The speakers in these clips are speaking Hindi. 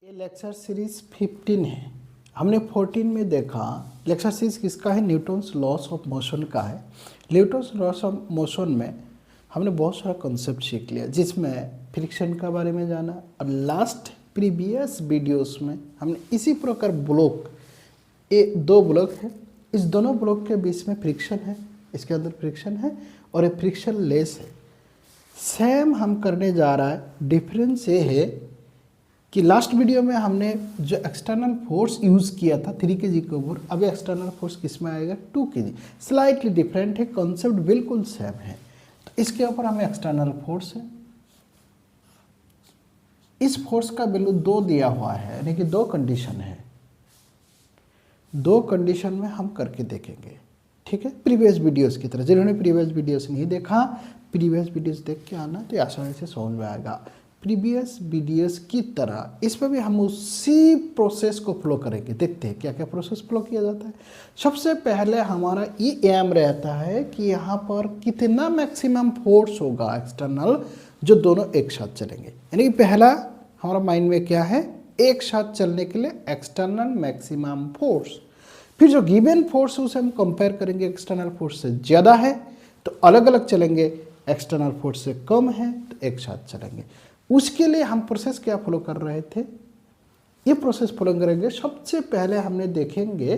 ये लेक्चर सीरीज 15 है। हमने 14 में देखा लेक्चर सीरीज किसका है, न्यूटन्स लॉस ऑफ मोशन का है। न्यूटन्स लॉस ऑफ मोशन में हमने बहुत सारा कॉन्सेप्ट सीख लिया, जिसमें फ्रिक्शन का बारे में जाना, और लास्ट प्रीवियस वीडियोस में हमने इसी प्रकार ब्लॉक, ये दो ब्लॉक है, इस दोनों ब्लॉक के बीच में फ्रिक्शन है, इसके अंदर फ्रिक्शन है और ये फ्रिक्शन लेस है। सेम हम करने जा रहा है। डिफरेंस ये है कि लास्ट वीडियो में हमने जो एक्सटर्नल फोर्स यूज़ किया था 3 kg के ऊपर, अब एक्सटर्नल फोर्स किस में आएगा 2 kg। स्लाइटली डिफरेंट है, कॉन्सेप्ट बिल्कुल सेम है। तो इसके ऊपर हमें एक्सटर्नल फोर्स है, इस फोर्स का वैल्यू 2 दिया हुआ है, यानी कि 2 कंडीशन है। 2 कंडीशन में हम करके देखेंगे, ठीक है। प्रीवियस वीडियोस की तरह, जिन्होंने प्रीवियस वीडियोस नहीं देखा, प्रीवियस वीडियोस देख के आना तो आसानी से समझ में आएगा। प्रीवियस वीडियोस की तरह इसमें भी हम उसी प्रोसेस को फॉलो करेंगे। देखते हैं क्या क्या प्रोसेस फॉलो किया जाता है। सबसे पहले हमारा ये एम रहता है कि यहाँ पर कितना मैक्सिमम फोर्स होगा एक्सटर्नल, जो दोनों एक साथ चलेंगे। यानी कि पहला हमारा माइंड में क्या है, एक साथ चलने के लिए एक्सटर्नल मैक्सिमम फोर्स। फिर जो गिवन फोर्स है उसे हम कंपेयर करेंगे, एक्सटर्नल फोर्स से ज़्यादा है तो अलग अलग चलेंगे, एक्सटर्नल फोर्स से कम है तो एक साथ चलेंगे। उसके लिए हम प्रोसेस क्या फॉलो कर रहे थे, ये प्रोसेस फॉलो करेंगे। सबसे पहले हमने देखेंगे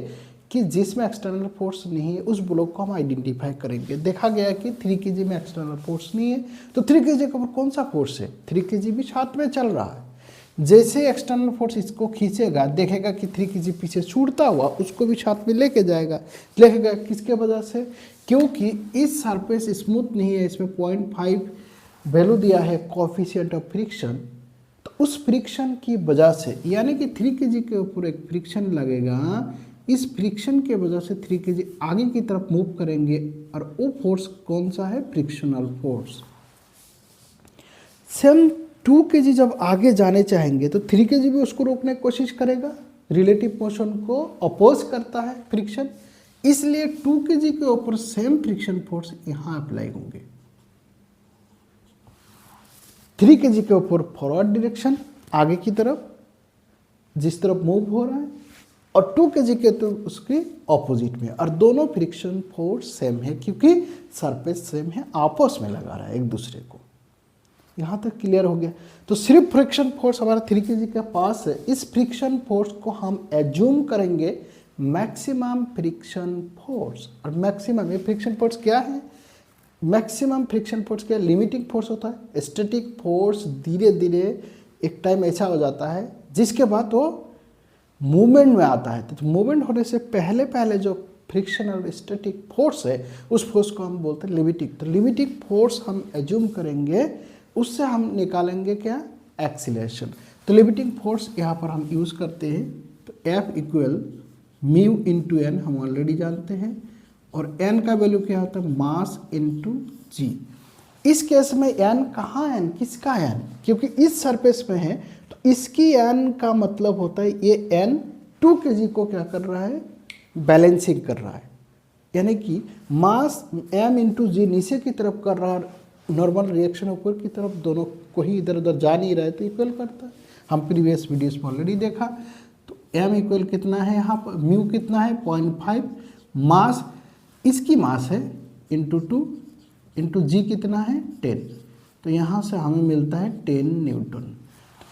कि जिसमें एक्सटर्नल फोर्स नहीं है उस ब्लॉक को हम आइडेंटिफाई करेंगे। देखा गया कि 3 kg में एक्सटर्नल फोर्स नहीं है, तो 3 kg के ऊपर कौन सा फोर्स है, 3 kg भी साथ में चल रहा है। जैसे एक्सटर्नल फोर्स इसको खींचेगा, देखेगा कि 3 kg पीछे छूटता हुआ, उसको भी साथ में लेके जाएगा। लेकेगा किसके वजह से, क्योंकि इस सरफेस स्मूथ नहीं है, इसमें 0.5 वैल्यू दिया है कोएफिशिएंट ऑफ फ्रिक्शन। तो उस फ्रिक्शन की वजह से, यानी कि 3 kg के ऊपर एक फ्रिक्शन लगेगा, इस फ्रिक्शन के वजह से 3 kg आगे की तरफ मूव करेंगे, और वो फोर्स कौन सा है, फ्रिक्शनल फोर्स। सेम 2 kg जब आगे जाने चाहेंगे तो 3 kg भी उसको रोकने की कोशिश करेगा, रिलेटिव मोशन को अपोज करता है फ्रिक्शन, इसलिए 2 kg के ऊपर सेम फ्रिक्शन फोर्स यहाँ अप्लाई होंगे। 3 kg के ऊपर फॉरवर्ड डायरेक्शन, आगे की तरफ जिस तरफ मूव हो रहा है, और 2 kg के तो उसके ऑपोजिट में, और दोनों फ्रिक्शन फोर्स सेम है क्योंकि सरफेस सेम है, आपस में लगा रहा है एक दूसरे को। यहाँ तक क्लियर हो गया। तो सिर्फ फ्रिक्शन फोर्स हमारा 3 kg के पास है, इस फ्रिक्शन फोर्स को हम एज्यूम करेंगे मैक्सिमम फ्रिक्शन फोर्स। और मैक्सिमम ये फ्रिक्शन फोर्स क्या है, मैक्सिमम फ्रिक्शन फोर्स क्या, लिमिटिंग फोर्स होता है। स्टैटिक फोर्स धीरे धीरे एक टाइम ऐसा हो जाता है जिसके बाद वो मूवमेंट में आता है। तो मूवमेंट होने से पहले पहले जो फ्रिक्शन और स्टैटिक फोर्स है, उस फोर्स को हम बोलते हैं लिमिटिंग। तो लिमिटिंग फोर्स हम एज्यूम करेंगे, उससे हम निकालेंगे क्या, एक्सीलरेशन। तो लिमिटिंग फोर्स यहाँ पर हम यूज़ करते हैं। तो F equal mu into N हम ऑलरेडी जानते हैं, और n का वैल्यू क्या होता है, मास इंटू जी। इस केस में n कहाँ n, किसका n, क्योंकि इस सरफेस में है तो इसकी n का मतलब होता है ये n 2 kg को क्या कर रहा है, बैलेंसिंग कर रहा है। यानी कि मास m इंटू जी नीचे की तरफ कर रहा है, नॉर्मल रिएक्शन ऊपर की तरफ, दोनों को ही इधर उधर जा नहीं रहे तो इक्वल करता है। हम प्रीवियस वीडियोस में ऑलरेडी देखा। तो m इक्वल कितना है, यहाँ पर म्यू कितना है 0.5, मास इसकी मास है इंटू 2 इंटू जी कितना है 10। तो यहाँ से हमें मिलता है 10 न्यूटन।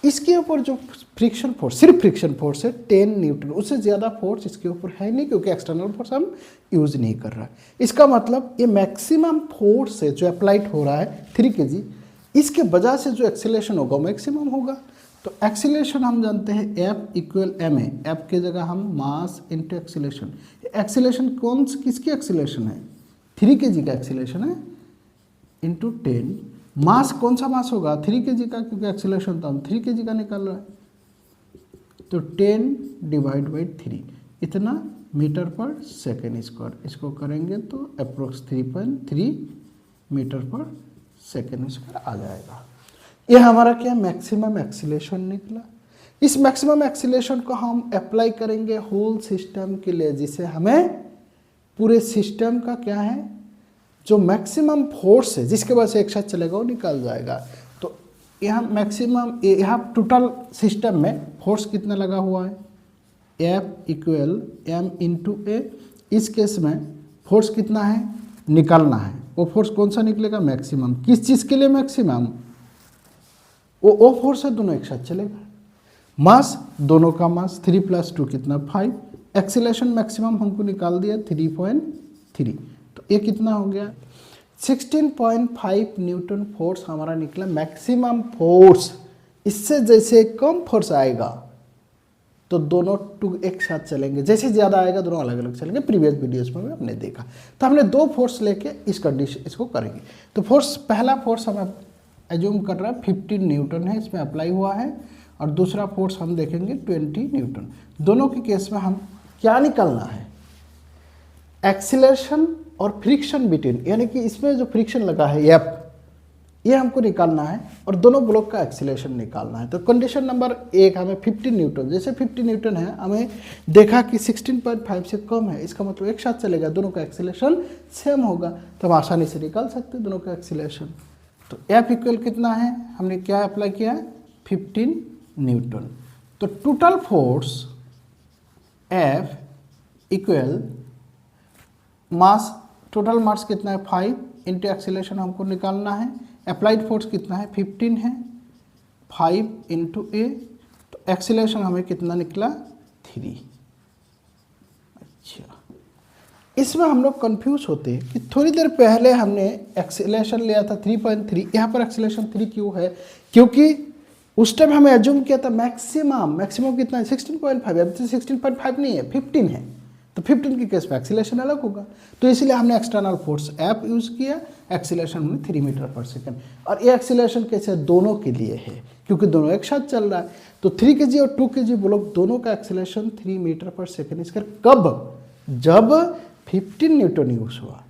इसके ऊपर जो फ्रिक्शन फोर्स, सिर्फ फ्रिक्शन फोर्स है 10 न्यूटन, उससे ज़्यादा फोर्स इसके ऊपर है नहीं, क्योंकि एक्सटर्नल फोर्स हम यूज़ नहीं कर रहा है। इसका मतलब ये मैक्सिमम फोर्स है जो अप्लाइड हो रहा है 3 kg, इसके वजह से जो एक्सीलरेशन होगा मैक्सिमम होगा। तो एक्सीलरेशन हम जानते हैं F इक्वल एम है, F की जगह हम मास इंटू एक्सीलरेशन। एक्सीलरेशन कौन किसकी एक्सीलरेशन है, 3 kg का एक्सीलरेशन है, इंटू 10। मास कौन सा मास होगा, 3 kg का, क्योंकि एक्सीलरेशन तो हम 3 kg का निकाल रहा है। तो 10 डिवाइड बाई 3 इतना मीटर पर सेकेंड स्क्वायर, इसको करेंगे तो अप्रोक्स 3.3 मीटर पर सेकेंड स्क्वायर आ जाएगा। ये हमारा क्या, मैक्सिमम एक्सीलरेशन निकला। इस मैक्सिमम एक्सीलरेशन को हम अप्लाई करेंगे होल सिस्टम के लिए, जिसे हमें पूरे सिस्टम का क्या है, जो मैक्सिमम फोर्स है जिसके वजह से एक साथ चलेगा वो निकाल जाएगा। तो यहाँ मैक्सिमम, यहाँ टोटल सिस्टम में फोर्स कितना लगा हुआ है, F इक्वल एम इंटू ए। इस केस में फोर्स कितना है, निकालना है। वो फोर्स कौन सा निकलेगा, मैक्सिमम। किस चीज़ के लिए मैक्सिमम, वो फोर्स है, दोनों एक साथ चलेगा। मास, दोनों का मास 3 + 2 कितना 5। एक्सीलरेशन मैक्सिमम हमको निकाल दिया 3.3, तो ये कितना हो गया 16.5 न्यूटन फोर्स हमारा निकला मैक्सिमम फोर्स। इससे जैसे कम फोर्स आएगा तो दोनों टू एक साथ चलेंगे, जैसे ज़्यादा आएगा दोनों अलग अलग चलेंगे। प्रीवियस वीडियोस में भी हमने देखा। तो हमने 2 फोर्स लेके इस कंडीशन इसको करेंगे। तो फोर्स, पहला फोर्स हम एज्यूम कर रहे हैं 15 न्यूटन है, इसमें अप्लाई हुआ है, और दूसरा फोर्स हम देखेंगे 20 न्यूटन। दोनों के केस में हम क्या निकालना है, एक्सीलरेशन और फ्रिक्शन बिटवीन, यानी कि इसमें जो फ्रिक्शन लगा है F, ये हमको निकालना है, और दोनों ब्लॉक का एक्सीलरेशन निकालना है। तो कंडीशन नंबर 1 हमें 15 न्यूटन, जैसे 50 न्यूटन है, हमें देखा कि 16.5 से कम है, इसका मतलब एक साथ चलेगा, दोनों का एक्सीलरेशन सेम होगा, तो हम आसानी से निकाल सकते हैं दोनों का एक्सीलरेशन। तो F इक्वल कितना है, हमने क्या अप्लाई किया है 15 न्यूटन। तो टोटल फोर्स F इक्वल मास, टोटल मास कितना है 5 इंटू एक्सीलरेशन हमको निकालना है। अप्लाइड फोर्स कितना है 15 है, 5 इंटू ए, तो एक्सीलरेशन हमें कितना निकला 3। अच्छा, इसमें हम लोग कंफ्यूज होते हैं कि थोड़ी देर पहले हमने एक्सीलरेशन लिया था 3.3, यहाँ पर एक्सीलरेशन 3 क्यों है, क्योंकि उस टाइम हमें एज्यूम किया था मैक्सिमम कितना है 16.5, अब तो 16.5 नहीं है 15 है, तो 15 के केस में एक्सीलरेशन अलग होगा। तो इसलिए हमने एक्सटर्नल फोर्स F यूज़ किया, एक्सीलरेशन हमने 3 मीटर पर सेकेंड। और ये एक्सीलरेशन कैसे, दोनों के लिए है, क्योंकि दोनों एक साथ चल रहा है। तो 3 kg और 2 kg ब्लॉक दोनों का एक्सीलरेशन 3 मीटर पर सेकेंड। इसका कब, जब 15 न्यूटन यूज़ हुआ।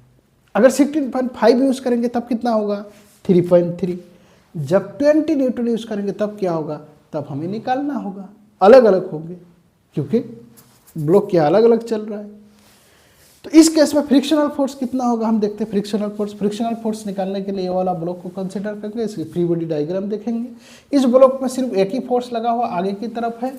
अगर 16.5 यूज़ करेंगे तब कितना होगा 3.3। जब 20 न्यूटन यूज़ करेंगे तब क्या होगा, तब हमें निकालना होगा, अलग अलग होंगे, क्योंकि ब्लॉक क्या अलग अलग चल रहा है। तो इस केस में फ्रिक्शनल फोर्स कितना होगा, हम देखते हैं फ्रिक्शनल फोर्स निकालने के लिए ये वाला ब्लॉक को कंसिडर करके इसकी फ्री बॉडी डायग्राम देखेंगे। इस ब्लॉक में सिर्फ एक ही फोर्स लगा हुआ आगे की तरफ है,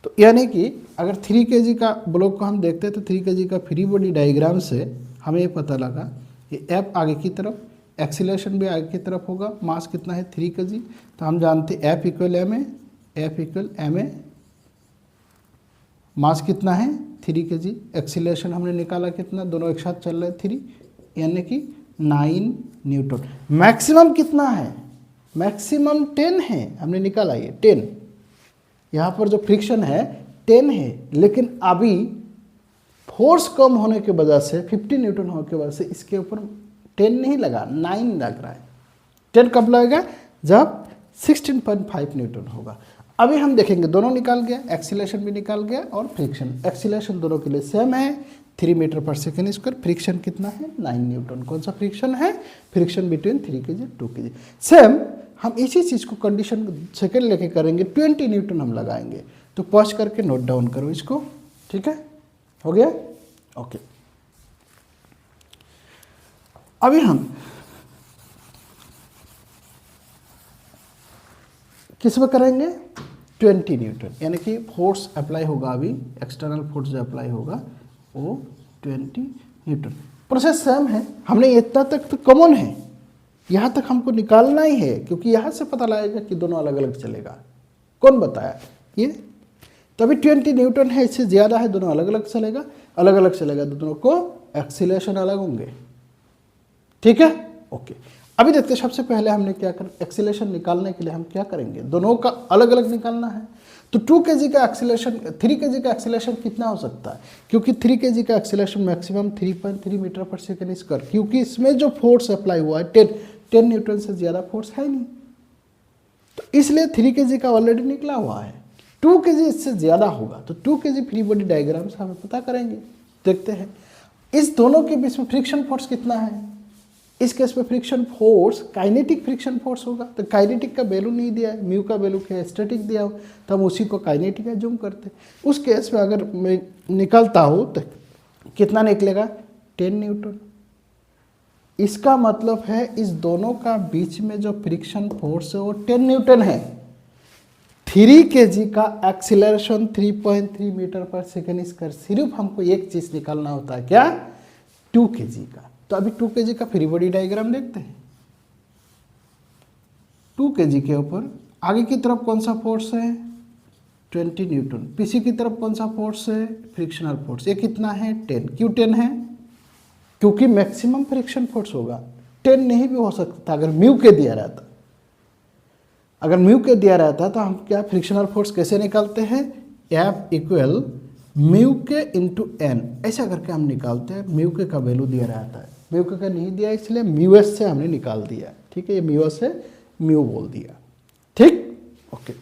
तो यानी कि अगर 3 kg का ब्लॉक को हम देखते हैं तो 3 kg का फ्री बॉडी डायग्राम से हमें ये पता लगा कि F आगे की तरफ, एक्सीलरेशन भी आगे की तरफ होगा, मास कितना है 3 kg, तो हम जानते हैं F इक्वल एम ए, मास कितना है 3 kg, एक्सीलरेशन हमने निकाला कितना, दोनों एक साथ चल रहे 3, यानी कि 9 न्यूटन। मैक्सिमम कितना है, मैक्सिमम 10 है, हमने निकाला ये 10। यहाँ पर जो फ्रिक्शन है 10 है, लेकिन अभी फोर्स कम होने के वजह से 50 न्यूटन होने की वजह से इसके ऊपर 10 नहीं लगा, 9 लग रहा है। 10 कब लगेगा, जब 16.5 न्यूटन होगा। अभी हम देखेंगे दोनों निकाल गया, एक्सीलरेशन भी निकाल गया और फ्रिक्शन। एक्सीलरेशन दोनों के लिए सेम है 3 मीटर पर सेकेंड स्क्वायर, फ्रिक्शन कितना है 9 न्यूटन। कौन सा फ्रिक्शन है, friction between 3 kg 2 kg। Same हम इसी चीज़ को कंडीशन सेकेंड लेके करेंगे, 20 न्यूटन हम लगाएंगे। तो पॉज करके नोट डाउन करो इसको, ठीक है, हो गया, ओके। अभी हम किस में करेंगे 20 न्यूटन, यानी कि फोर्स अप्लाई होगा, अभी एक्सटर्नल फोर्स जो अप्लाई होगा वो 20 न्यूटन। प्रोसेस सेम है, हमने इतना तक तो कॉमन है, यहाँ तक हमको निकालना ही है, क्योंकि यहाँ से पता लगेगा कि दोनों अलग अलग चलेगा। कौन बताया ये, तो अभी 20 न्यूटन है, इससे ज़्यादा है, दोनों अलग अलग चलेगा, अलग अलग चलेगा, दोनों को एक्सीलरेशन अलग होंगे, ठीक है, ओके। अभी देखते हैं, सबसे पहले हमने क्या कर, एक्सीलरेशन निकालने के लिए हम क्या करेंगे, दोनों का अलग अलग निकालना है। तो 2 kg का एक्सीलरेशन, 3 kg का एक्सीलरेशन कितना हो सकता है, क्योंकि 3 kg का एक्सीलरेशन मैक्सिमम 3.3 मीटर पर सेकेंड स्क्वायर, क्योंकि इसमें जो फोर्स अप्लाई हुआ है 10 न्यूटन से ज़्यादा फोर्स है नहीं, तो इसलिए 3 kg का ऑलरेडी निकला हुआ है। 2 kg इससे ज़्यादा होगा, तो 2 kg फ्री बॉडी डायग्राम से हमें पता करेंगे। देखते हैं इस दोनों के बीच में फ्रिक्शन फोर्स कितना है। इस केस में friction force kinetic friction force होगा, तो काइनेटिक का वैल्यू नहीं दिया है, म्यू का वैल्यू क्या है स्टैटिक दिया हो, तो हम उसी को काइनेटिक एज्यूम करते हैं। उस केस में अगर मैं निकलता हूँ तो कितना निकलेगा 10 न्यूटन। इसका मतलब है इस दोनों का बीच में जो फ्रिक्शन फोर्स है वो 10 न्यूटन है। 3 kg का एक्सीलरेशन 3.3 मीटर पर सेकेंड स्क्वायर। सिर्फ हमको एक चीज निकालना होता है, क्या? 2 kg का। तो अभी 2 kg का फ्री बॉडी डायग्राम देखते हैं। 2 kg के ऊपर आगे की तरफ कौन सा फोर्स है? 20 न्यूटन। पीछे की तरफ कौन सा फोर्स है? Frictional force. ये कितना है? 10। क्यों 10 है? क्योंकि मैक्सिमम फ्रिक्शन फोर्स होगा। 10 नहीं भी हो सकता था अगर म्यू के दिया रहता। अगर म्यू के दिया रहता तो हम क्या फ्रिक्शनल फोर्स कैसे निकालते हैं? F इक्वल म्यू के इंटू एन, ऐसा करके हम निकालते हैं। म्यू के का वैल्यू दिया रहता है, म्यू के का नहीं दिया इसलिए म्यू एस से हमने निकाल दिया। ठीक है, ये म्यू एस है, म्यू बोल दिया। ठीक, ओके।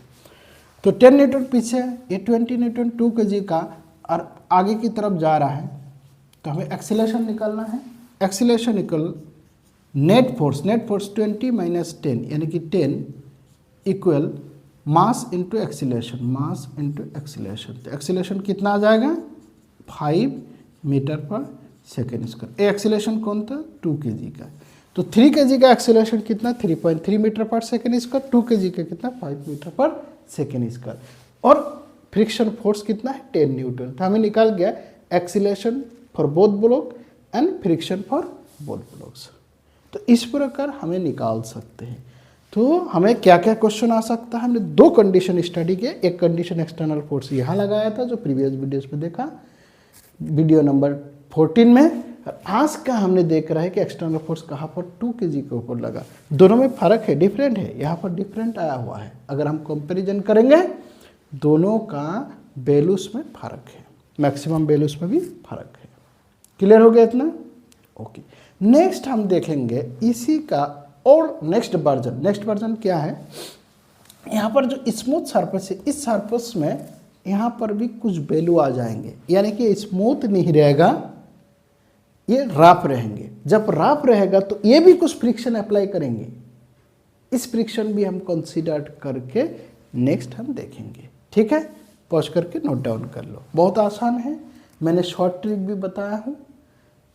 तो 10 न्यूटन पीछे है, ये 20 न्यूटन 2 kg का और आगे की तरफ जा रहा है। तो हमें एक्सीलरेशन निकालना है। Acceleration equal net force 20 minus 10 यानी कि 10 equal mass into acceleration, mass into acceleration. तो एक्सीलरेशन कितना आ जाएगा? 5 मीटर पर सेकेंड स्क्वायर। ये एक्सीलरेशन कौन था? 2 kg का। तो 3 kg का एक्सीलरेशन कितना? 3.3 मीटर पर सेकेंड स्क्वायर। 2 kg का कितना? 5 मीटर पर सेकेंड स्क्वायर। और फ्रिक्शन फोर्स कितना है? 10 न्यूटन। तो हमें निकाल गया acceleration for both block and friction for both blocks. तो इस प्रकार हमें निकाल सकते हैं। तो हमें क्या क्या क्वेश्चन आ सकता है? हमने 2 कंडीशन स्टडी किए। एक कंडीशन एक्सटर्नल फोर्स यहाँ लगाया था जो प्रीवियस वीडियोस में देखा, वीडियो नंबर 14 में। आज का हमने देख रहा है कि एक्सटर्नल फोर्स कहाँ पर? 2 kg के ऊपर लगा। दोनों में फर्क है, डिफरेंट है। यहाँ पर डिफरेंट आया हुआ है। अगर हम कंपेरिजन करेंगे दोनों का वैल्यूज में फर्क है, मैक्सिमम वैल्यूज में भी फर्क है। क्लियर हो गया इतना? ओके। नेक्स्ट हम देखेंगे इसी का और नेक्स्ट वर्जन क्या है? यहाँ पर जो स्मूथ सरफेस है, इस सरफेस में यहाँ पर भी कुछ वैल्यू आ जाएंगे, यानी कि स्मूथ नहीं रहेगा, ये रफ रहेंगे। जब रफ रहेगा तो ये भी कुछ फ्रिक्शन अप्लाई करेंगे। इस फ्रिक्शन भी हम कंसीडर करके नेक्स्ट हम देखेंगे। ठीक है, पॉज करके नोट डाउन कर लो। बहुत आसान है, मैंने शॉर्ट ट्रिक भी बताया हूँ।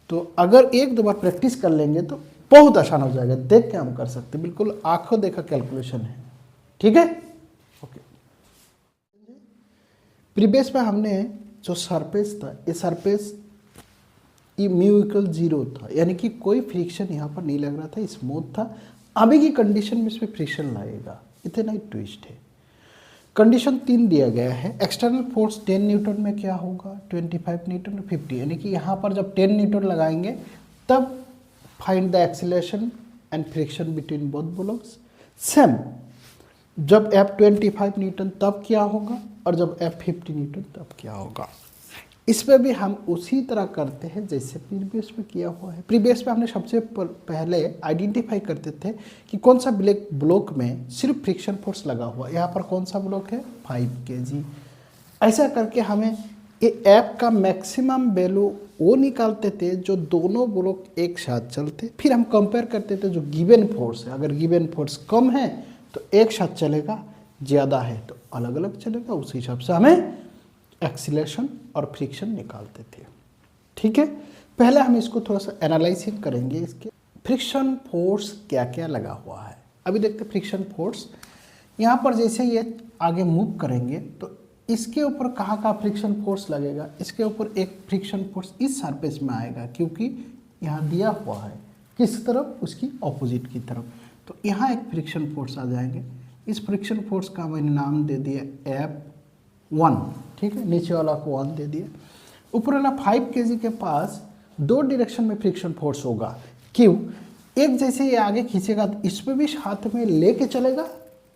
तो अगर एक दो बार प्रैक्टिस कर लेंगे तो बहुत आसान हो जाएगा। देख के हम कर सकते, बिल्कुल आंखों देखा कैलकुलेशन है। ठीक है, ओके। प्रीवियस में हमने जो सरफेस था, ये सरफेस ये म्यू इक्वल 0 था, यानी कि कोई फ्रिक्शन यहाँ पर नहीं लग रहा था, स्मूथ था। अभी की कंडीशन में इसमें फ्रिक्शन लगेगा, इतना ही ट्विस्ट है। कंडीशन 3 दिया गया है। एक्सटर्नल फोर्स 10 न्यूटन में क्या होगा? 25 न्यूटन 50, यानी कि यहाँ पर जब 10 न्यूटन लगाएंगे तब find the acceleration and friction between both blocks. Same जब F 25 न्यूटन तब क्या होगा, और जब F 50 न्यूटन तब क्या होगा। इसमें भी हम उसी तरह करते हैं जैसे प्रीवियस में किया हुआ है। प्रीवियस में हमने सबसे पहले आइडेंटिफाई करते थे कि कौन सा ब्लॉक में सिर्फ फ्रिक्शन फोर्स लगा हुआ। यहाँ पर कौन सा ब्लॉक है? 5 kg। ऐसा करके हमें ये F का मैक्सिमम वैल्यू वो निकालते थे जो दोनों ब्लॉक एक साथ चलते। फिर हम कंपेयर करते थे जो गिवन फोर्स है, अगर गिवन फोर्स कम है तो एक साथ चलेगा, ज़्यादा है तो अलग अलग चलेगा। उसी हिसाब से हमें एक्सीलरेशन और फ्रिक्शन निकालते थे। ठीक है, पहले हम इसको थोड़ा सा एनालाइसिंग करेंगे। इसके फ्रिक्शन फोर्स क्या क्या लगा हुआ है अभी देखते। फ्रिक्शन फोर्स यहाँ पर जैसे ये आगे मूव करेंगे तो इसके ऊपर कहाँ का फ्रिक्शन फोर्स लगेगा? इसके ऊपर एक फ्रिक्शन फोर्स इस सरफेस में आएगा, क्योंकि यहाँ दिया हुआ है किस तरफ? उसकी ऑपोजिट की तरफ। तो यहाँ एक फ्रिक्शन फोर्स आ जाएंगे। इस फ्रिक्शन फोर्स का मैंने नाम दे दिया F1। ठीक है, नीचे वाला को 1 दे दिया। ऊपर वाला 5 kg के पास 2 डायरेक्शन में फ्रिक्शन फोर्स होगा। क्यों? एक जैसे ये आगे खींचेगा तो इसमें भी साथ में लेके चलेगा।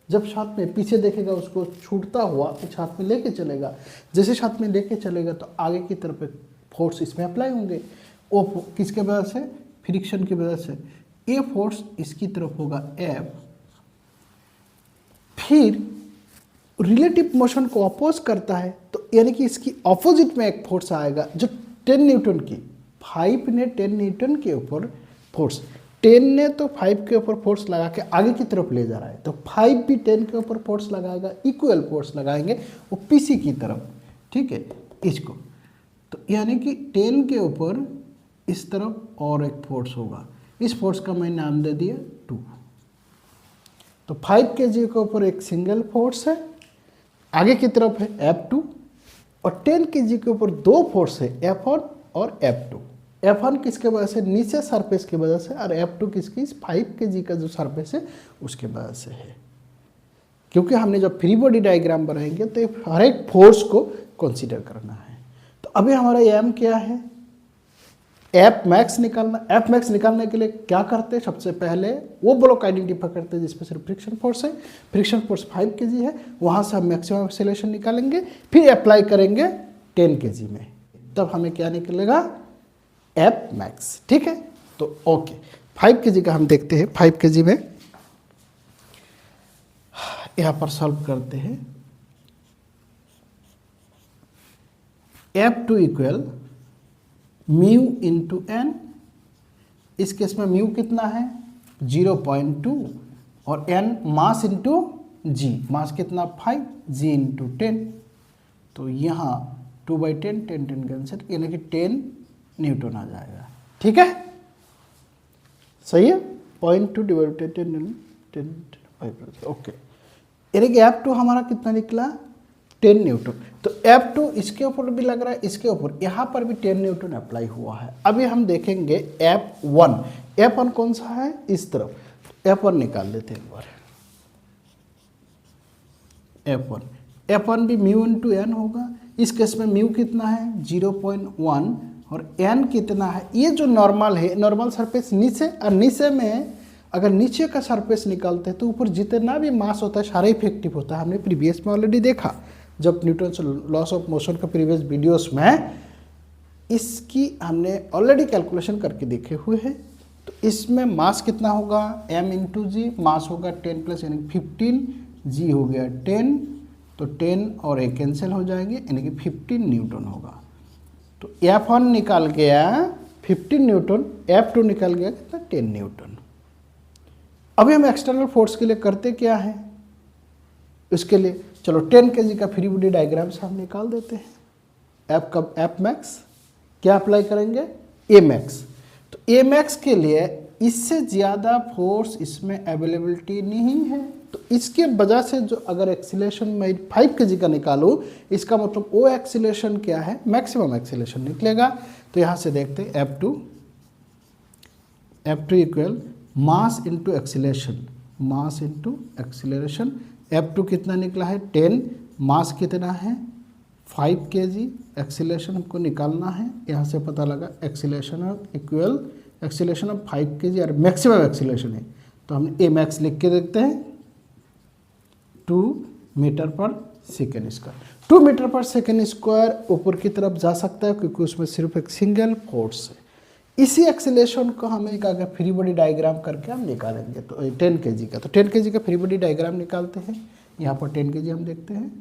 जब साथ में पीछे देखेगा उसको छूटता हुआ तो साथ में लेके चलेगा। जैसे साथ में लेके चलेगा तो आगे की तरफ एक फोर्स इसमें अप्लाई होंगे। वो किसके वजह से? फ्रिक्शन की वजह से। ये फोर्स इसकी तरफ होगा F। फिर रिलेटिव मोशन को अपोज करता है तो यानी कि इसकी ऑपोजिट में एक फोर्स आएगा जो 10 न्यूटन की। 5 ने 10 न्यूटन के ऊपर फोर्स, 10 ने तो 5 के ऊपर फोर्स लगा के आगे की तरफ ले जा रहा है, तो 5 भी 10 के ऊपर फोर्स लगाएगा, इक्वल फोर्स लगाएंगे वो पीछे की तरफ। ठीक है, इसको तो यानी कि 10 के ऊपर इस तरफ और एक फोर्स होगा। इस फोर्स का मैं नाम दे दिया 2। तो 5 kg के ऊपर एक सिंगल फोर्स है, आगे की तरफ है F2, और 10 kg के ऊपर दो फोर्स है F1 और F2। F1 किसके वजह से, नीचे सरफेस की वजह से, और F2 किसकी, 5 kg का जो सरफेस है उसके वजह से है। क्योंकि हमने जब फ्री बॉडी डायग्राम बनाएंगे तो हर एक फोर्स को कंसीडर करना है। तो अभी हमारा एम क्या है, एफ मैक्स निकालना। एफ मैक्स निकालने के लिए क्या करते हैं, सबसे पहले वो ब्लॉक आइडेंटिफाई करते हैं जिसमें सिर्फ फ्रिक्शन फोर्स है। फ्रिक्शन फोर्स 5 kg है, वहाँ से हम मैक्सिमम एक्सेलरेशन निकालेंगे, फिर अप्लाई करेंगे 10 kg में, तब हमें क्या निकलेगा, एफ मैक्स। ठीक है, तो ओके 5 kg का हम देखते हैं। 5 kg में यहाँ पर सॉल्व करते हैं। F2 equal mu into N. इस केस में म्यू कितना है 0.2 और एन मास इंटू जी, मास कितना 5, जी इंटू 10। तो यहाँ 2/10, 10 कैंसिल, यानी कि 10 न्यूटन आ जाएगा। ठीक है, सही है, 0.2 डिवाइडेड 10, ओके। यानी कि F2 हमारा कितना निकला 10 न्यूटन। तो F2 इसके ऊपर भी लग रहा है, इसके ऊपर, यहाँ पर भी 10 न्यूटन अप्लाई हुआ है। अभी हम देखेंगे F1। F1 कौन सा है, इस तरफ, F1 निकाल लेते हैं एक बार। F1 भी म्यू इंटू एन होगा। इस केस में म्यू कितना है 0.1 और एन कितना है, ये जो नॉर्मल है, नॉर्मल सरफेस नीचे, और नीचे में अगर नीचे का सरफेस निकालते हैं तो ऊपर जितना भी मास होता है सारा इफेक्टिव होता है। हमने प्रीवियस में ऑलरेडी देखा, जब न्यूटन्स लॉस ऑफ मोशन का प्रीवियस वीडियोस में इसकी हमने ऑलरेडी कैलकुलेशन करके देखे हुए हैं। तो इसमें मास कितना होगा m इंटू जी, मास होगा 10 प्लस यानी 15, जी हो गया 10, तो 10 और 1 कैंसिल हो जाएंगे, यानी कि 15 न्यूटन होगा। तो F1 निकाल गया 15 न्यूटन, F2 निकाल गया कितना 10 न्यूटन। अभी हम एक्सटर्नल फोर्स के लिए करते क्या है, इसके लिए चलो 10 kg का फ्री बॉडी डायग्राम से हम निकाल देते हैं। एफ मैक्स क्या अप्लाई करेंगे, ए मैक्स। तो ए मैक्स के लिए इससे ज़्यादा फोर्स इसमें अवेलेबिलिटी नहीं है, तो इसके वजह से जो अगर एक्सीलरेशन मैं 5 kg का निकालूँ, इसका मतलब वो एक्सीलरेशन क्या है, मैक्सिमम एक्सीलरेशन निकलेगा। तो यहाँ से देखते हैं F2 equal mass into acceleration, mass into acceleration. F2 कितना निकला है 10, मास कितना है 5 kg, एक्सीलरेशन हमको निकालना है। यहाँ से पता लगा acceleration equal acceleration of 5 kg और मैक्सिमम एक्सीलरेशन है, तो हमने ए मैक्स लिख के देखते हैं 2 मीटर पर सेकेंड स्क्वायर। 2 मीटर पर सेकेंड स्क्वायर ऊपर की तरफ जा सकता है क्योंकि उसमें सिर्फ एक सिंगल फोर्स है। इसी एक्सीलरेशन को हमें अगर फ्री बॉडी डायग्राम करके हम निकालेंगे तो 10 kg का, तो 10 kg का फ्री बॉडी डायग्राम निकालते हैं। यहाँ पर 10 kg हम देखते हैं,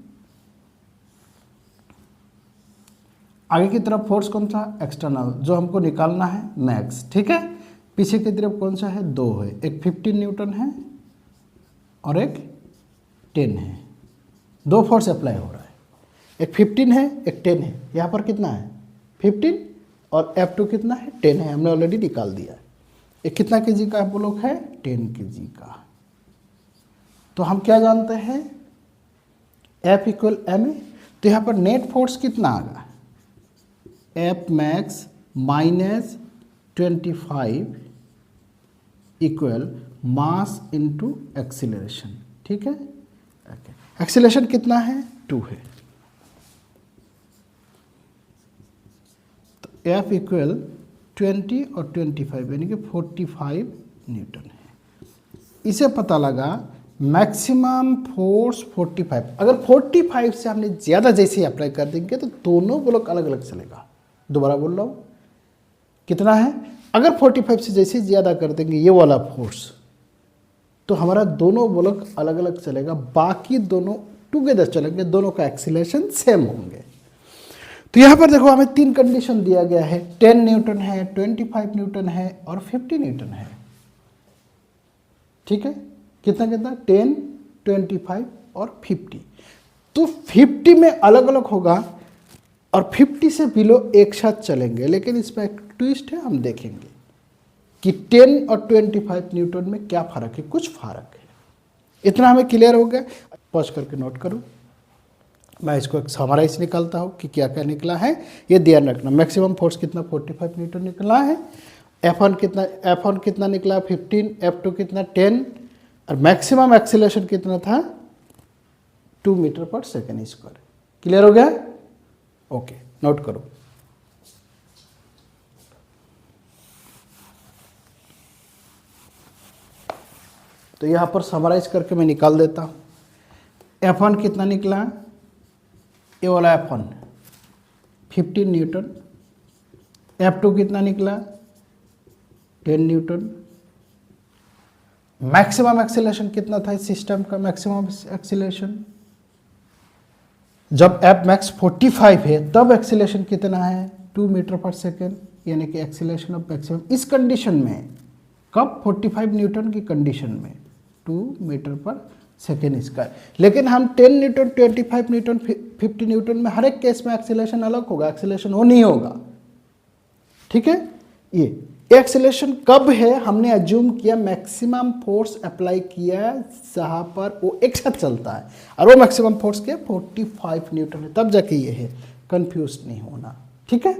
आगे की तरफ फोर्स कौन सा एक्सटर्नल, जो हमको निकालना है मैक्स। ठीक है, पीछे की तरफ कौन सा है 2 है, एक 15 न्यूटन है और एक 10 है, 2 फोर्स अप्लाई हो रहा है, एक 15 है एक 10 है। यहाँ पर कितना है 15 और F2 कितना है 10 है, हमने ऑलरेडी निकाल दिया है। एक कितना kg का ब्लॉक है 10 kg का। तो हम क्या जानते हैं F इक्वल ma, तो यहाँ पर नेट फोर्स कितना आएगा F max minus 25 equal mass into acceleration. ठीक है, एक्सीलरेशन कितना है 2 है, F इक्वल 20 और 25 यानी कि 45 न्यूटन है। इसे पता लगा मैक्सिमम फोर्स 45। अगर 45 से हमने ज़्यादा जैसे अप्लाई कर देंगे तो दोनों ब्लॉक अलग अलग चलेगा। दोबारा बोल रहा हूँ, कितना है, अगर 45 से जैसे ज़्यादा कर देंगे ये वाला फोर्स, तो हमारा दोनों ब्लॉक अलग अलग चलेगा, बाकी दोनों टुगेदर चलेंगे, दोनों का एक्सीलरेशन सेम होंगे। तो यहाँ पर देखो हमें 3 कंडीशन दिया गया है, 10 न्यूटन है, 25 न्यूटन है और 50 न्यूटन है। ठीक है, कितना कितना 10, 25 और 50। तो 50 में अलग अलग होगा और 50 से बिलो एक साथ चलेंगे, लेकिन इसमें एक ट्विस्ट है, हम देखेंगे। कि 10 और 25 न्यूटन में क्या फ़र्क है, कुछ फ़र्क है। इतना हमें क्लियर हो गया। पॉज करके नोट करो, मैं इसको एक समराइज निकालता हूँ कि क्या क्या निकला है। ये ध्यान रखना, मैक्सिमम फोर्स कितना 45 न्यूटन निकला है, F1 कितना निकला 15, F2 कितना 10, और मैक्सिमम एक्सीलरेशन कितना था 2 मीटर पर सेकेंड स्क्वायर। क्लियर हो गया? ओके, नोट करो। तो यहाँ पर समराइज करके मैं निकाल देता हूँ। F1 कितना निकला, ये वाला F1 15 न्यूटन, F2 कितना निकला 10 न्यूटन। मैक्सिमम एक्सीलरेशन कितना था इस सिस्टम का, मैक्सिमम एक्सीलरेशन जब F मैक्स 45 है तब एक्सीलरेशन कितना है 2 मीटर पर सेकेंड, यानी कि एक्सीलरेशन ऑफ मैक्सिमम इस कंडीशन में कब 45 न्यूटन की कंडीशन में 2 मीटर पर सेकेंड स्क्वायर। लेकिन हम 10 न्यूटन 25 न्यूटन 50 न्यूटन में हर एक केस में एक्सीलरेशन अलग होगा, एक्सीलरेशन वो नहीं होगा। ठीक है, ये एक्सीलरेशन कब है, हमने एज्यूम किया मैक्सिमम फोर्स अप्लाई किया जहां पर वो एक साथ चलता है, और वो मैक्सिमम फोर्स के 45 न्यूटन है, तब जाके ये है। कंफ्यूज नहीं होना, ठीक है।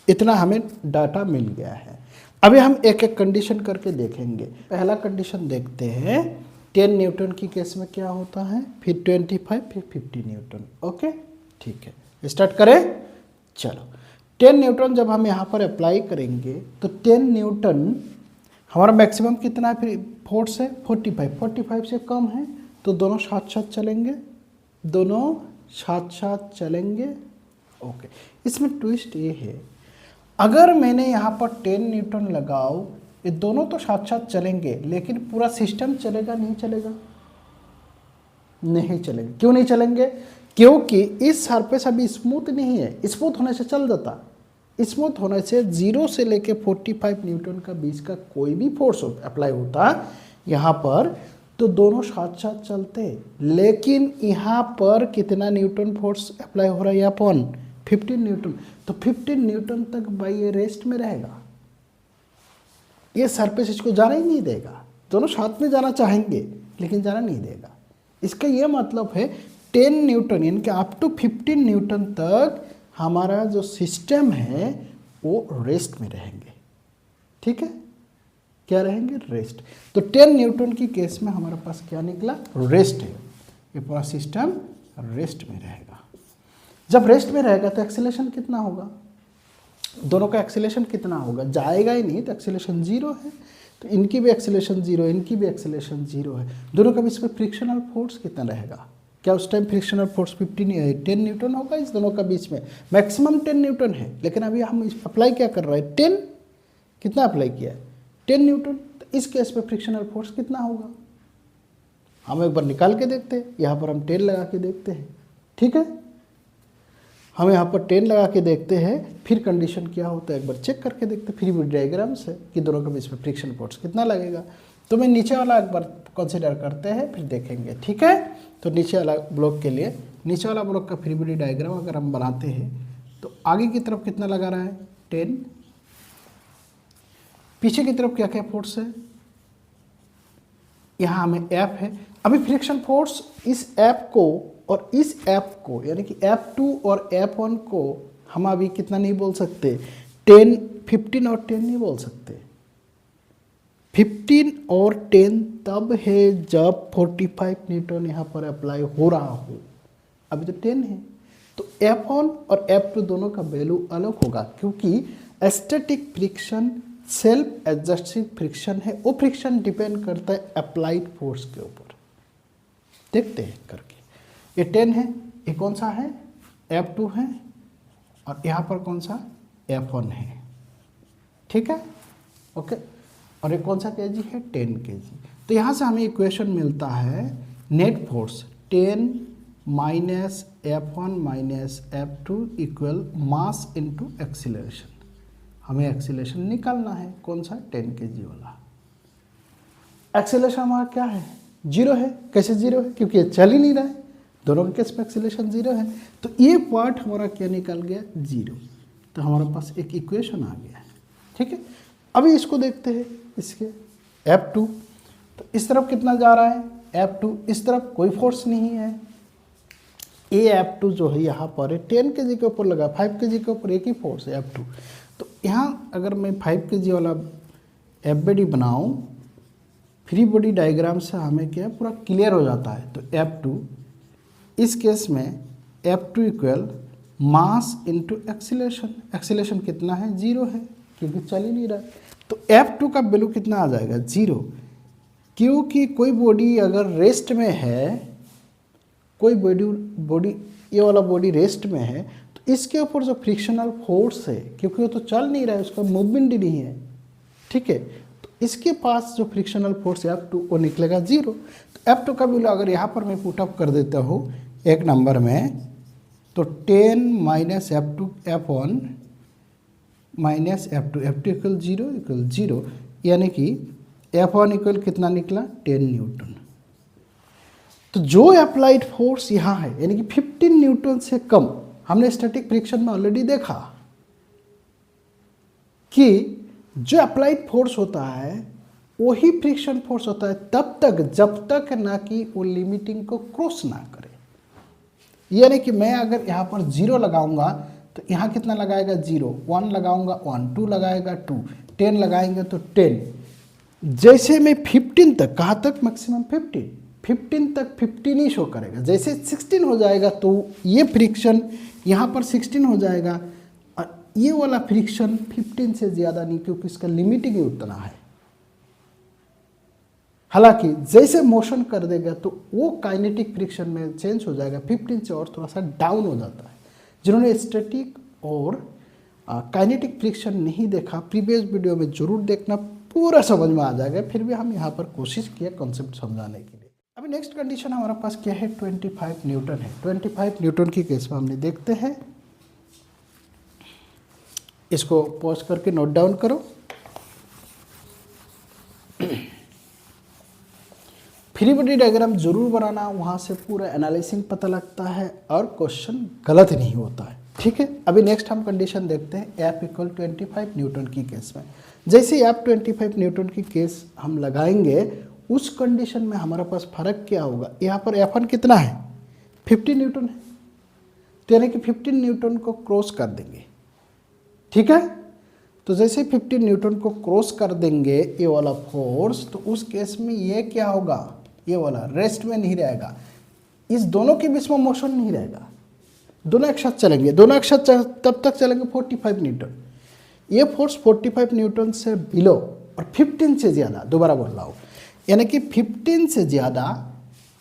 इतना हमें डाटा मिल गया है। अभी हम एक एक कंडीशन करके देखेंगे। पहला कंडीशन देखते हैं, 10 न्यूटन की केस में क्या होता है, फिर 25, फिर 50 न्यूटन। ओके, ठीक है, स्टार्ट करें। चलो, 10 न्यूटन जब हम यहाँ पर अप्लाई करेंगे तो 10 न्यूटन हमारा मैक्सिमम कितना है, फिर फोर्स है 45 से कम है, तो दोनों साथ साथ चलेंगे, दोनों साथ साथ चलेंगे। ओके, इसमें ट्विस्ट ये है, अगर मैंने यहाँ पर 10 न्यूटन लगाओ, ये दोनों तो साथ साथ चलेंगे, लेकिन पूरा सिस्टम चलेगा नहीं चलेगा? नहीं चलेंगे। क्यों नहीं चलेंगे? क्योंकि इस सरफेस अभी स्मूथ नहीं है। स्मूथ होने से चल जाता, स्मूथ होने से 0 से लेके 45 न्यूटन का बीच का कोई भी फोर्स अप्लाई होता यहाँ पर, तो दोनों साथ साथ चलते। लेकिन यहाँ पर कितना न्यूटन फोर्स अप्लाई हो रहा है, यहाँ पर 15 न्यूटन, तो 15 न्यूटन तक भाई ये रेस्ट में रहेगा, ये सरफेस इसको जाना ही नहीं देगा। दोनों साथ में जाना चाहेंगे लेकिन जाना नहीं देगा। इसका ये मतलब है 10 न्यूटन यानी कि अप टू 15 न्यूटन तक हमारा जो सिस्टम है वो रेस्ट में रहेंगे। ठीक है, क्या रहेंगे, रेस्ट। तो 10 न्यूटन की केस में हमारे पास क्या निकला, रेस्ट है। ये पूरा सिस्टम रेस्ट में रहेगा। जब रेस्ट में रहेगा तो एक्सीलरेशन कितना होगा, दोनों का एक्सीलरेशन कितना होगा, जाएगा ही नहीं, तो एक्सीलरेशन 0 है, तो इनकी भी एक्सीलरेशन 0 है, इनकी भी एक्सीलरेशन 0 है। दोनों का बीच में फ्रिक्शनल फोर्स कितना रहेगा, क्या उस टाइम फ्रिक्शनल फोर्स 10 न्यूटन होगा इस दोनों का बीच में, मैक्सिमम 10 न्यूटन है। लेकिन अभी हम अप्लाई क्या कर रहे हैं, 10 कितना अप्लाई किया है, 10 न्यूटन। तो इस केस में फ्रिक्शनल फोर्स कितना होगा, हम एक बार निकाल के देखते हैं। यहाँ पर हम 10 लगा के देखते हैं। ठीक है, हम यहाँ पर 10 लगा के देखते हैं, फिर कंडीशन क्या होता है एक बार चेक करके देखते हैं, फिर भी डायग्राम से कि दोनों के बीच में फ्रिक्शन फोर्स कितना लगेगा। तो मैं नीचे वाला एक बार कंसिडर करते हैं, फिर देखेंगे। ठीक है, तो नीचे वाला ब्लॉक के लिए, नीचे वाला ब्लॉक का फ्री बॉडी डायग्राम अगर हम बनाते हैं तो आगे की तरफ कितना लगा रहा है 10, पीछे की तरफ क्या क्या फोर्स है, यहाँ हमें F है। अभी फ्रिक्शन फोर्स इस F को और इस F को यानी कि F2 और F1 को हम अभी कितना नहीं बोल सकते, 10, 15 और 10 नहीं बोल सकते। 15 और 10 तब है जब 45 न्यूटन यहाँ पर अप्लाई हो रहा हो, अभी तो 10 है। तो F1 और F2 दोनों का वैल्यू अलग होगा, क्योंकि static friction self adjusting friction है, वो फ्रिक्शन डिपेंड करता है अप्लाइड फोर्स के ऊपर। देखते हैं करके, ये 10 है, ये कौन सा है, F2 है, और यहाँ पर कौन सा F1 है। ठीक है, ओके, और ये कौन सा केजी है, 10 केजी। तो यहाँ से हमें इक्वेशन मिलता है net force 10 minus F1 minus F2 equal mass into acceleration. हमें एक्सीलरेशन निकालना है, कौन सा, 10 केजी वाला। एक्सीलरेशन हमारा क्या है, 0 है। कैसे 0 है, क्योंकि ये चल ही नहीं रहा है, दोनों के केस में एक्सीलरेशन 0 है। तो ये पार्ट हमारा क्या निकल गया, 0। तो हमारे पास एक इक्वेशन आ गया है। ठीक है, अभी इसको देखते हैं, इसके F2, तो इस तरफ कितना जा रहा है F2, इस तरफ कोई फोर्स नहीं है। F2 जो है यहाँ पर 10 kg के ऊपर लगा, 5 kg के ऊपर एक ही फोर्स है F2। तो यहाँ अगर मैं 5 kg वाला FBD बनाऊँ, फ्री बॉडी डायग्राम से हमें क्या पूरा क्लियर हो जाता है। तो F2, इस केस में F2 equal mass into acceleration. Acceleration कितना है, 0 है, क्योंकि चल ही नहीं रहा। तो F2 का वैल्यू कितना आ जाएगा, 0, क्योंकि कोई बॉडी अगर रेस्ट में है, कोई बॉडी ये वाला बॉडी रेस्ट में है, तो इसके ऊपर जो फ्रिक्शनल फोर्स है, क्योंकि वो तो चल नहीं रहा है, उसका मूवमेंट ही नहीं है, ठीक है, तो इसके पास जो फ्रिक्शनल फोर्स है F2 वो निकलेगा 0। तो F2 का वैल्यू अगर यहाँ पर मैं पुटअप कर देता हूँ एक नंबर में, तो 10 minus F2 F1 minus F2, F2 equal 0, यानी कि F1 इक्वल कितना निकला, 10 न्यूटन। तो जो अप्लाइड फोर्स यहाँ है, यानी कि 15 न्यूटन से कम, हमने स्टैटिक फ्रिक्शन में ऑलरेडी देखा कि जो अप्लाइड फोर्स होता है वही फ्रिक्शन फोर्स होता है तब तक जब तक ना कि वो लिमिटिंग को क्रॉस ना करे। यानी कि मैं अगर यहाँ पर 0 लगाऊंगा तो यहाँ कितना लगाएगा, 0, 1 लगाऊंगा 1, 2 लगाएगा 2, 10 लगाएंगे तो 10। जैसे मैं 15 तक, कहाँ तक, मैक्सिमम 15 तक 15 ही शो करेगा। जैसे 16 हो जाएगा तो ये फ्रिक्शन यहाँ पर 16 हो जाएगा, और ये वाला फ्रिक्शन 15 से ज़्यादा नहीं, क्योंकि इसका लिमिटिंग ही उतना है। हालांकि जैसे मोशन कर देगा तो वो काइनेटिक फ्रिक्शन में चेंज हो जाएगा, 15 से और थोड़ा सा डाउन हो जाता है। जिन्होंने स्टैटिक और काइनेटिक फ्रिक्शन नहीं देखा, प्रीवियस वीडियो में जरूर देखना, पूरा समझ में आ जाएगा। फिर भी हम यहाँ पर कोशिश किया कॉन्सेप्ट समझाने के लिए। अभी नेक्स्ट कंडीशन हमारे पास क्या है, 25 न्यूटन है। 25 न्यूटन की केस में हमने देखते हैं, इसको पॉज करके नोट डाउन करो। फ्री बॉडी डायग्राम जरूर बनाना, वहाँ से पूरा एनालिसिस पता लगता है और क्वेश्चन गलत नहीं होता है, ठीक है। अभी नेक्स्ट हम कंडीशन देखते हैं F इक्वल 25 न्यूटन की केस में। जैसे F 25 न्यूटन की केस हम लगाएंगे, उस कंडीशन में हमारे पास फर्क क्या होगा, यहाँ पर F1 कितना है, 50 न्यूटन है, तो यानी कि 15 न्यूटन को क्रॉस कर देंगे, ठीक है। तो जैसे 15 न्यूटन को क्रॉस कर देंगे ये वाला फोर्स, तो उस केस में ये क्या होगा, ये वाला रेस्ट में नहीं रहेगा, इस दोनों के बीच में मोशन नहीं रहेगा, दोनों एक साथ चलेंगे, दोनों एक साथ तब तक चलेंगे 45 न्यूटन। ये फोर्स 45 न्यूटन से बिलो और 15 से ज़्यादा, दोबारा बोल रहा हूँ, यानी कि 15 से ज़्यादा,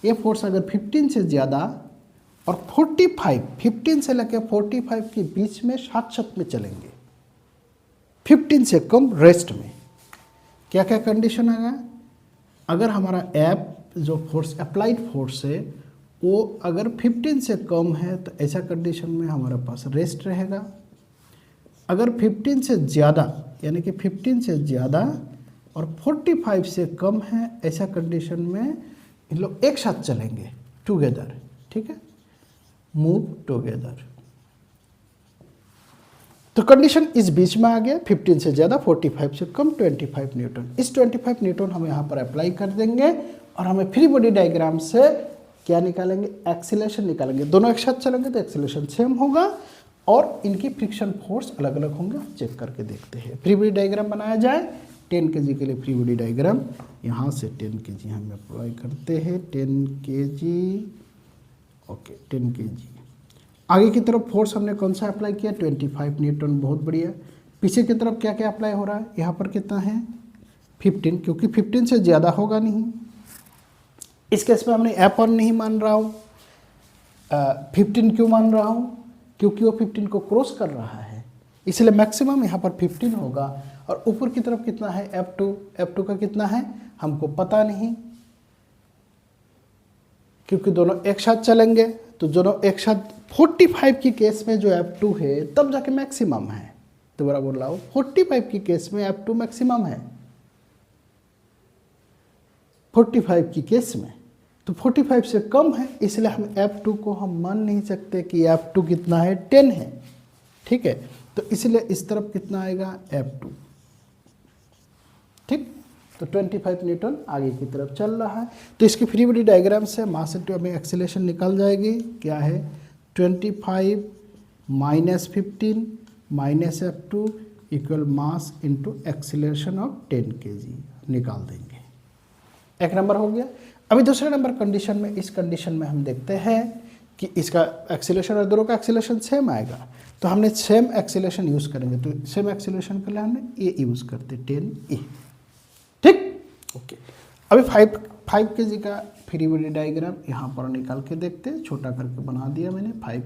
ये फोर्स अगर 15 से ज़्यादा और 45, 15 से लेकर 45 के बीच में साथ साथ में चलेंगे, 15 से कम रेस्ट में। क्या क्या कंडीशन आएगा, अगर हमारा F जो फोर्स अप्लाइड फोर्स है वो अगर 15 से कम है तो ऐसा कंडीशन में हमारे पास रेस्ट रहेगा। अगर 15 से ज़्यादा, यानी कि 15 से ज़्यादा और 45 से कम है, ऐसा कंडीशन में इन लोग एक साथ चलेंगे टुगेदर, ठीक है, मूव टुगेदर। तो कंडीशन इस बीच में आ गया, 15 से ज़्यादा, 45 से कम, 25 न्यूटन। इस 25 न्यूटन हम यहाँ पर अप्लाई कर देंगे और हमें फ्री बॉडी डायग्राम से क्या निकालेंगे, एक्सीलरेशन निकालेंगे। दोनों एक साथ चलेंगे तो एक्सीलरेशन सेम होगा और इनकी फ्रिक्शन फोर्स अलग अलग होंगे, चेक करके देखते हैं। फ्री बॉडी डायग्राम बनाया जाए, 10 kg के लिए फ्री बॉडी डायग्राम, यहाँ से 10 kg हम अप्लाई करते हैं, 10 kg, ओके 10 kg। आगे की तरफ फोर्स हमने कौन सा अप्लाई किया, 25 न्यूटन, बहुत बढ़िया। पीछे की तरफ क्या क्या अप्लाई हो रहा है, यहाँ पर कितना है 15, क्योंकि 15 से ज़्यादा होगा नहीं। इस केस में हमने F1 नहीं मान रहा हूँ, 15 क्यों मान रहा हूँ, क्योंकि वो 15 को क्रॉस कर रहा है, इसलिए मैक्सिमम यहाँ पर 15 होगा। और ऊपर की तरफ कितना है F2 का कितना है हमको पता नहीं, क्योंकि दोनों एक साथ चलेंगे, तो दोनों एक साथ 45 की केस में जो F2 है तब जाके मैक्सिमम है। दोबारा बोल रहा हूँ, 45 की केस में F2 मैक्सिमम है, 45 की केस में, तो 45 से कम है, इसलिए हम F2 को हम मान नहीं सकते कि F2 कितना है, 10 है, ठीक है। तो इसलिए इस तरफ कितना आएगा F2, तो 25 न्यूटन आगे की तरफ चल रहा है। तो इसकी फ्री बॉडी डायग्राम से मास इंटू हमें एक्सीलरेशन निकल जाएगी। क्या है 25 minus 15 minus F2 equal mass into acceleration of 10 kg निकाल देंगे। एक नंबर हो गया। अभी दूसरे नंबर कंडीशन में, इस कंडीशन में हम देखते हैं कि इसका एक्सीलरेशन और दोनों का एक्सीलरेशन सेम आएगा, तो हमने सेम एक्सीलरेशन यूज़ करेंगे। तो सेम एक्सीलरेशन के लिए हमने ए यूज़ करते 10 ए। ठीक, ओके। अभी 5 kg का फ्री बॉडी डायग्राम यहाँ पर निकाल के देखते हैं। छोटा करके बना दिया मैंने 5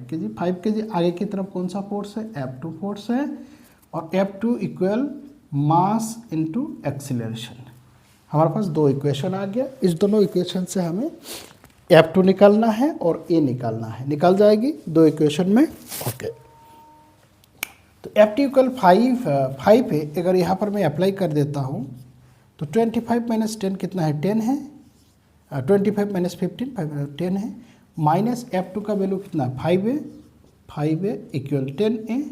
kg आगे की तरफ कौन सा फोर्स है, F2 फोर्स है, और F2 equal mass into acceleration. हमारे पास दो इक्वेशन आ गया। इस दोनों इक्वेशन से हमें F2 निकालना है और A निकालना है, निकल जाएगी दो इक्वेशन में। ओके, तो F2 इक्वल 5 है। अगर यहाँ पर मैं अप्लाई कर देता हूँ तो 25 माइनस 10 कितना है, 10 है। 25 माइनस 15 10 है। माइनस F2 का वैल्यू कितना 5 है, 5 है इक्वल 10A।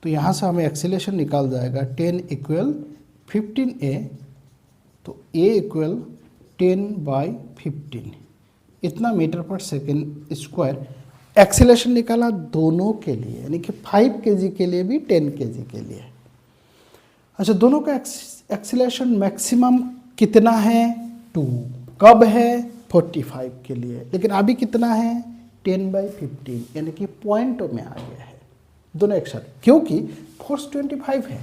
तो यहाँ से हमें एक्सीलरेशन निकाल जाएगा 10 इक्वल 15A। तो A इक्वल 10/15 इतना मीटर पर सेकेंड स्क्वायर। एक्सीलरेशन निकाला दोनों के लिए, यानी कि 5 kg के लिए भी 10 kg के लिए। अच्छा, दोनों का एक्सीलरेशन मैक्सिमम कितना है 2, कब है 45 के लिए, लेकिन अभी कितना है 10/15, यानी कि पॉइंटों में आ गया है दोनों एक साथ, क्योंकि फोर्स 25 है।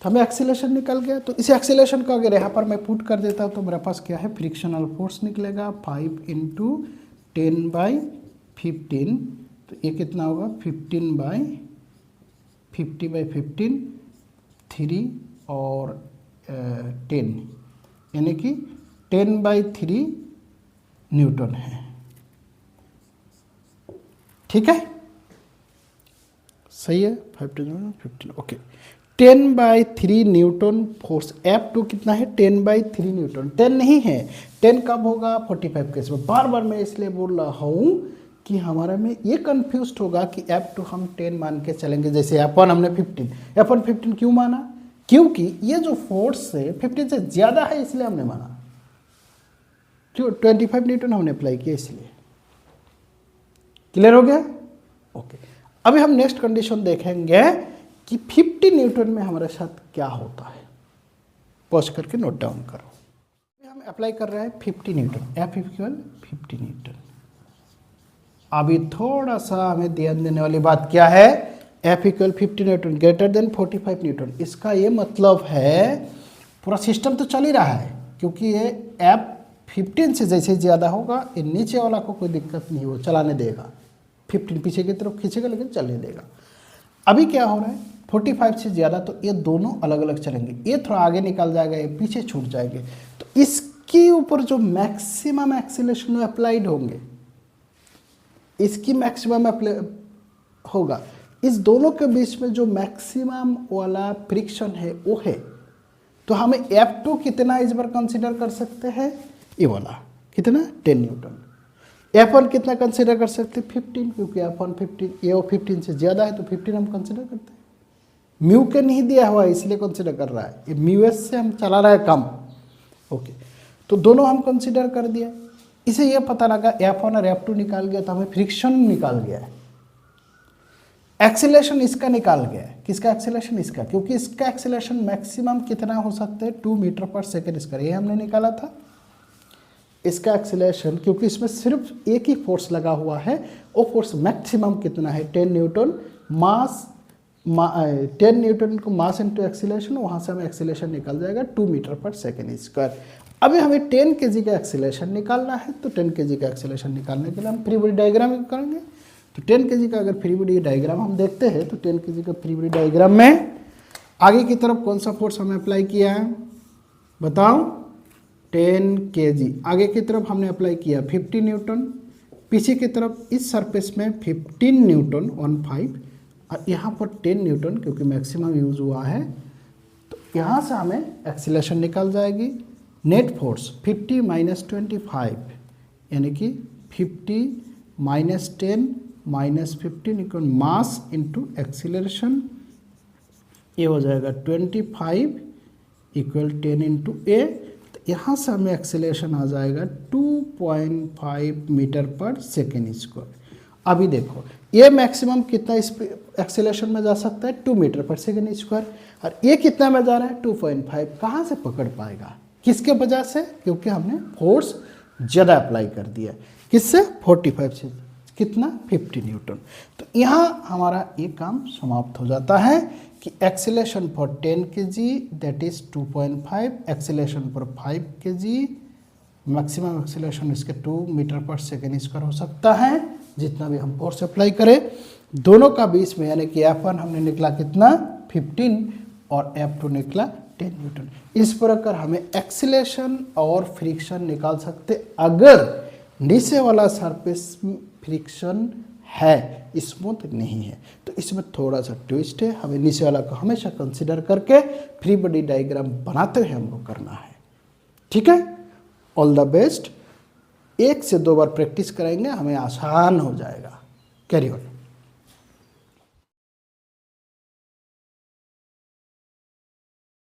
तो हमें एक्सीलरेशन निकल गया। तो इस एक्सीलरेशन को अगर यहाँ पर मैं पुट कर देता हूँ तो मेरे पास क्या है, फ्रिक्शनल फोर्स निकलेगा 5 × 10/15। तो ये कितना होगा 50/15 3 और 10, यानी कि 10/3 न्यूटन है। ठीक है, सही है। 15 ओके। 10/3 Newton force. F2 कितना है 10/3 न्यूटन। 10 नहीं है, 10 कब होगा 45 केस में। बार बार मैं इसलिए बोल रहा हूँ कि हमारा में ये कंफ्यूज होगा कि F2 हम 10 मान के चलेंगे, जैसे F1 हमने 15। F1 15 क्यों माना, क्योंकि ये जो फोर्स है 15 से ज़्यादा है, इसलिए हमने माना। क्यों 25 न्यूटन हमने अप्लाई किया, इसलिए। क्लियर हो गया, ओके। अभी हम नेक्स्ट कंडीशन देखेंगे कि 50 न्यूटन में हमारे साथ क्या होता है। पॉज करके नोट डाउन करो। हम अप्लाई कर रहे हैं 50 न्यूटन, F इक्वल 50 न्यूटन। अभी थोड़ा सा हमें ध्यान देने वाली बात क्या है, F equal 50 Newton greater than 45 Newton. इसका ये मतलब है पूरा सिस्टम तो चल ही रहा है, क्योंकि ये F 15 से जैसे ज़्यादा होगा, ये नीचे वाला को कोई दिक्कत नहीं, वो चलाने देगा। 15 पीछे की तरफ खींचेगा लेकिन चलने देगा। अभी क्या हो रहा है 45 से ज़्यादा, तो ये दोनों अलग अलग चलेंगे। ये थोड़ा आगे निकल जाएगा, ये पीछे छूट जाएंगे। तो इसके ऊपर जो मैक्सिमम एक्सीलरेशन अप्लाइड होंगे, इसकी मैक्सिमम होगा। इस दोनों के बीच में जो मैक्सिमम वाला फ्रिक्शन है वो है। तो हमें F2 कितना इस बार कंसीडर कर सकते हैं, ये वाला कितना 10 न्यूटन। F1 कितना कंसीडर कर सकते हैं 15, क्योंकि F1 15, ये 15 से ज़्यादा है तो 15 हम कंसीडर करते हैं। म्यू के नहीं दिया हुआ है इसलिए कंसीडर कर रहा है, ये म्यू एस से हम चला रहा है कम। ओके, तो दोनों हम कंसीडर कर दिया। इसे यह पता लगा F1 और F2 निकाल गया, तो हमें फ्रिक्शन निकाल गया है। एक्सीलरेशन इसका निकाल गया है, किसका एक्सीलरेशन, इसका, क्योंकि इसका एक्सीलरेशन मैक्सिमम कितना हो सकता है 2 मीटर पर सेकेंड स्क्वायर, ये हमने निकाला था। इसका एक्सीलरेशन, क्योंकि इसमें सिर्फ एक ही फोर्स लगा हुआ है, वो फोर्स मैक्सिमम कितना है 10 न्यूटन। मास 10 न्यूटन को मास इंटू एक्सीलरेशन, वहाँ से हमें एक्सीलरेशन निकल जाएगा 2 मीटर पर सेकेंड स्क्वायर। अभी हमें 10 kg का एक्सीलरेशन निकालना है, तो 10 kg का एक्सीलरेशन निकालने के लिए हम फ्री बॉडी डायग्राम करेंगे। तो 10 kg का अगर फ्री बॉडी डायग्राम हम देखते हैं, तो 10 kg का फ्री बॉडी डायग्राम में आगे की तरफ कौन सा फोर्स हमें अप्लाई किया है, बताओ 10 kg। आगे की तरफ हमने अप्लाई किया 50 न्यूटन, पीछे की तरफ इस सरफेस में 15 न्यूटन 15, और यहाँ पर 10 न्यूटन क्योंकि मैक्सिमम यूज हुआ है। तो यहाँ से हमें एक्सीलरेशन निकल जाएगी। नेट फोर्स 50 माइनस 25, यानी कि 50 minus 10 minus 15 equal mass into acceleration, ये हो जाएगा 25 इक्वल 10 इंटू ए, तो यहाँ से हमें एक्सेलरेशन आ जाएगा 2.5 मीटर पर सेकेंड स्क्वायर। अभी देखो ये मैक्सिमम कितना एक्सेलरेशन में जा सकता है 2 मीटर पर सेकेंड स्क्वायर, और ये कितना में जा रहा है 2.5। कहाँ से पकड़ पाएगा, किसके वजह से, क्योंकि हमने फोर्स ज़्यादा अप्लाई कर दिया। किससे 45 से कितना 50 न्यूटन। तो यहाँ हमारा ये काम समाप्त हो जाता है कि acceleration for 10 kg that is 2.5, acceleration for 5 kg maximum acceleration इसके 2 मीटर पर सेकेंड स्क्वायर हो सकता है, जितना भी हम फोर्स अप्लाई करें। दोनों का बीच में यानी कि F1 हमने निकला कितना 15 और F2 निकला 10 न्यूटन। इस प्रकार हमें एक्सेलरेशन और फ्रिक्शन निकाल सकते अगर नीचे वाला सरफेस फ्रिक्शन है, स्मूथ नहीं है। तो इसमें थोड़ा सा ट्विस्ट है, हमें नीचे वाला को हमेशा कंसिडर करके फ्री बॉडी डायग्राम बनाते हुए हमको करना है। ठीक है, ऑल द बेस्ट। 1 से 2 बार प्रैक्टिस करेंगे, हमें आसान हो जाएगा। Carry on.